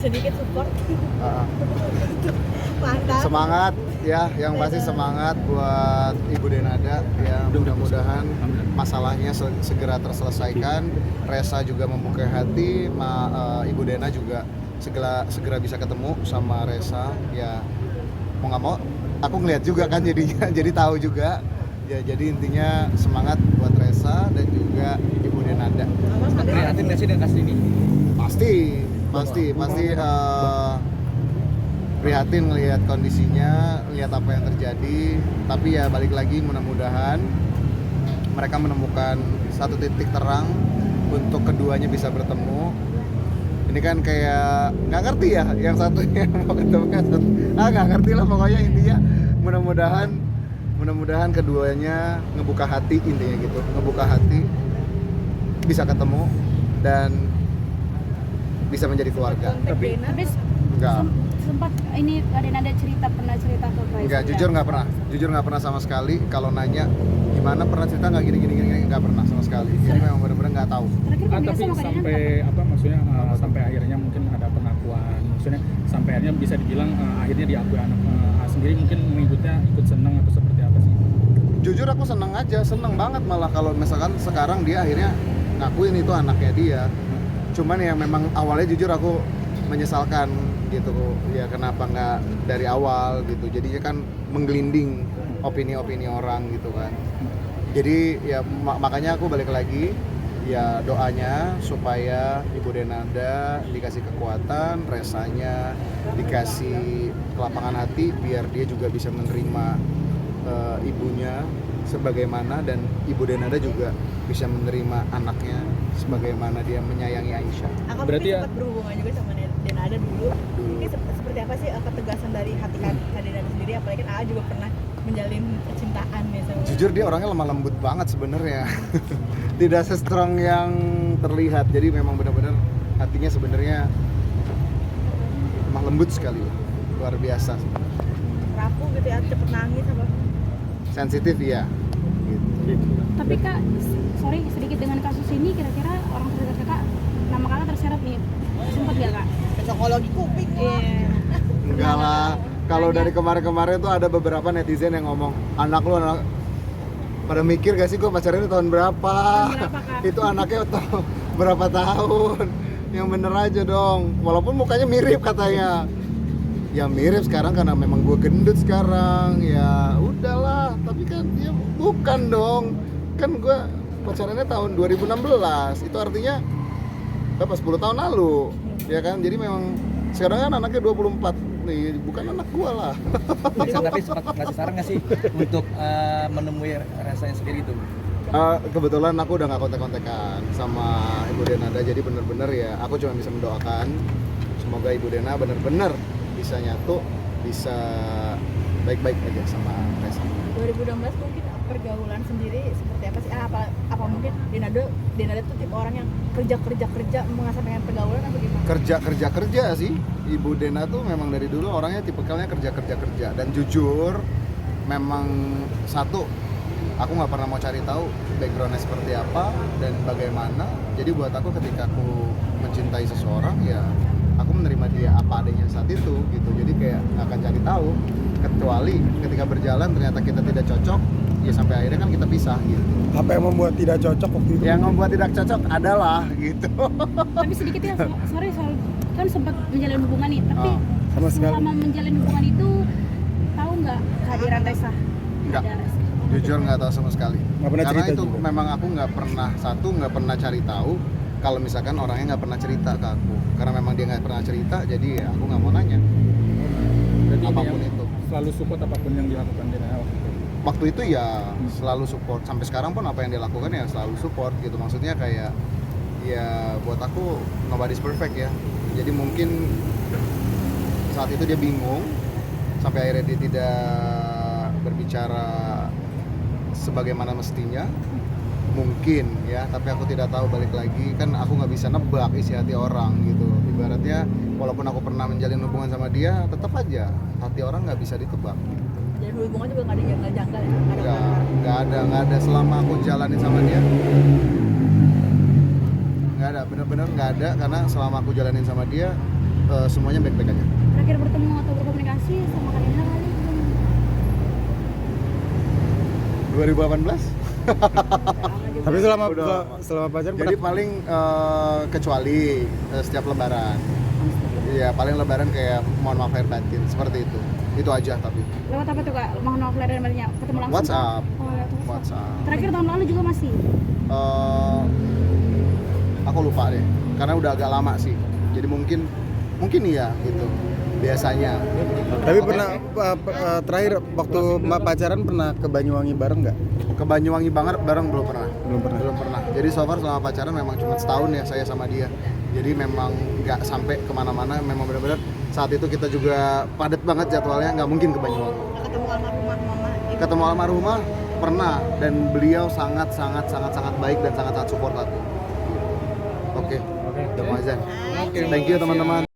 sedikit support. Uh, Mantap. Semangat ya, yang pasti semangat buat Ibu Denada ya, mudah-mudahan masalahnya segera terselesaikan. Resa juga membuka hati, Ibu Dena juga segera bisa ketemu sama Resa ya. Mau nggak mau aku ngeliat juga kan jadinya jadi tahu juga ya, jadi intinya semangat buat Resa dan juga Ibu Denada. Prihatin nggak sih dengan kasus ini? Pasti prihatin ngelihat kondisinya, lihat apa yang terjadi. Tapi ya balik lagi, mudah-mudahan mereka menemukan satu titik terang untuk keduanya bisa bertemu. Ini kan kayak nggak ngerti ya, yang satunya mau ketemu yang satu nggak ngerti lah, pokoknya intinya mudah-mudahan keduanya ngebuka hati, intinya gitu, ngebuka hati, bisa ketemu dan bisa menjadi keluarga. Tapi Enggak. Sempat ini ada pernah cerita ke Raisa? Enggak, jujur nggak pernah sama sekali. Kalau nanya gimana pernah cerita nggak gini nggak pernah sama sekali. Jadi memang benar-benar nggak tahu. Tapi sampai apa maksudnya sampai akhirnya mungkin ada pengakuan, maksudnya sampai akhirnya bisa dibilang akhirnya diakui anak sendiri, mungkin mengikutnya ikut seneng atau seperti apa sih? Jujur aku seneng banget malah kalau misalkan sekarang dia akhirnya ngakuin itu anaknya dia. Cuman ya memang awalnya jujur aku menyesalkan gitu ya, kenapa nggak dari awal gitu, jadinya kan menggelinding opini-opini orang gitu kan. Jadi ya makanya aku balik lagi ya, doanya supaya Ibu Denada dikasih kekuatan, Resanya dikasih kelapangan hati biar dia juga bisa menerima ibunya sebagaimana, dan Ibu Denada juga bisa menerima anaknya sebagaimana dia menyayangi Aisyah. Aku Berarti ya sempat berhubungan juga sama Denada dulu. Ini seperti apa sih ketegasan dari hati Kak Denada sendiri, apalagi kan AA juga pernah menjalin percintaan ya sama. Jujur dia orangnya lemah lembut banget sebenarnya. Tidak se-strong yang terlihat. Jadi memang benar-benar hatinya sebenarnya lemah lembut sekali. Luar biasa. Rapuh gitu ya, cepet nangis apa. Sensitif ya. Gitu. Tapi Kak, sorry sedikit dengan kasus ini, kira-kira orang terdekat Kakak, nama Kakak terseret nih, sempat nggak Kak? Psikologi kuping lah. Iya. Enggak lah. Kalau dari kemarin-kemarin tuh ada beberapa netizen yang ngomong, anak lu anak, pada mikir gak sih gue pacaran tahun berapa? Kak? Itu anaknya tahu berapa tahun? Yang bener aja dong. Walaupun mukanya mirip katanya. Ya mirip sekarang karena memang gue gendut sekarang. Ya udahlah, tapi kan dia bukan dong. Kan gue pacarannya tahun 2016. Itu artinya berapa, 10 tahun lalu. Ya kan? Jadi memang sekarang kan anaknya 24 nih, bukan anak gue lah. Tapi sempat ngasih saran nggak sih untuk menemui rasanya sendiri itu? Kebetulan aku udah nggak kontak-kontakan sama Ibu Denada, jadi bener-bener ya aku cuma bisa mendoakan semoga Ibu Dena bener-bener bisa nyatu, bisa baik-baik aja sama Resa. 2016 mungkin pergaulan sendiri seperti apa sih? Apa mungkin Denada tuh tipe orang yang kerja mengesampingkan pergaulan atau gimana? Kerja sih. Ibu Dena tuh memang dari dulu orangnya tipikalnya kerja, dan jujur memang satu, aku nggak pernah mau cari tahu backgroundnya seperti apa dan bagaimana. Jadi buat aku ketika aku mencintai seseorang ya aku menerima dia apa adanya saat itu gitu. Jadi kayak nggak akan cari tahu, kecuali ketika berjalan ternyata kita tidak cocok ya, sampai akhirnya kan kita pisah gitu. Apa yang membuat tidak cocok waktu itu? Yang membuat tidak cocok adalah gitu. Tapi sedikit ya, sorry soal kan sempat menjalin hubungan nih, tapi sama sekali. selama menjalin hubungan itu tahu nggak kehadiran Resa? Nggak. Ada Resa. Jujur nggak tahu sama sekali. Nggak pernah Karena cerita itu juga. memang aku nggak pernah cari tahu kalau misalkan orangnya nggak pernah cerita ke aku. Karena memang dia nggak pernah cerita, jadi ya aku nggak mau nanya. Berarti Apapun dia itu. selalu support apapun yang dilakukan dia waktu itu. Waktu itu ya selalu support, sampai sekarang pun apa yang dia lakukan ya selalu support gitu. Maksudnya kayak ya buat aku nobody's perfect ya. Jadi mungkin saat itu dia bingung sampai akhirnya dia tidak berbicara sebagaimana mestinya mungkin ya, tapi aku tidak tahu, balik lagi kan aku nggak bisa nebak isi hati orang gitu. Ibaratnya walaupun aku pernah menjalin hubungan sama dia, tetap aja hati orang nggak bisa ditebak. Dan hubungan juga nggak ada janggal-janggal ya? Nggak ada selama aku jalanin sama dia. Nggak ada, bener-bener nggak ada, karena selama aku jalanin sama dia semuanya baik-baik aja. Terakhir bertemu atau berkomunikasi sama kalian kali belum? 2018. Tapi selama Udah. selama pacaran Jadi paling kecuali setiap lebaran. Iya, paling lebaran kayak mohon maaf lahir batin seperti itu. Itu aja tapi. Lewat apa tuh kak? Mohon maaf lahir dan batinnya ketemu langsung? WhatsApp. Oh, lewat WhatsApp. WhatsApp. Terakhir tahun lalu juga masih? Aku lupa deh, karena udah agak lama sih. Jadi mungkin iya gitu. Biasanya. Tapi Oke. pernah terakhir waktu pacaran pernah ke Banyuwangi bareng nggak? Ke Banyuwangi banget bareng belum pernah. Belum pernah. Jadi so far selama pacaran memang cuma setahun ya saya sama dia. Jadi memang nggak sampai kemana-mana. Memang benar-benar saat itu kita juga padat banget jadwalnya, nggak mungkin ke Banyuwangi. Ketemu almarhumah mama ibu. Ketemu almarhumah pernah, dan beliau sangat baik dan sangat support aku. Oke, Oke. udah mau azan. Hai. Thank you teman-teman.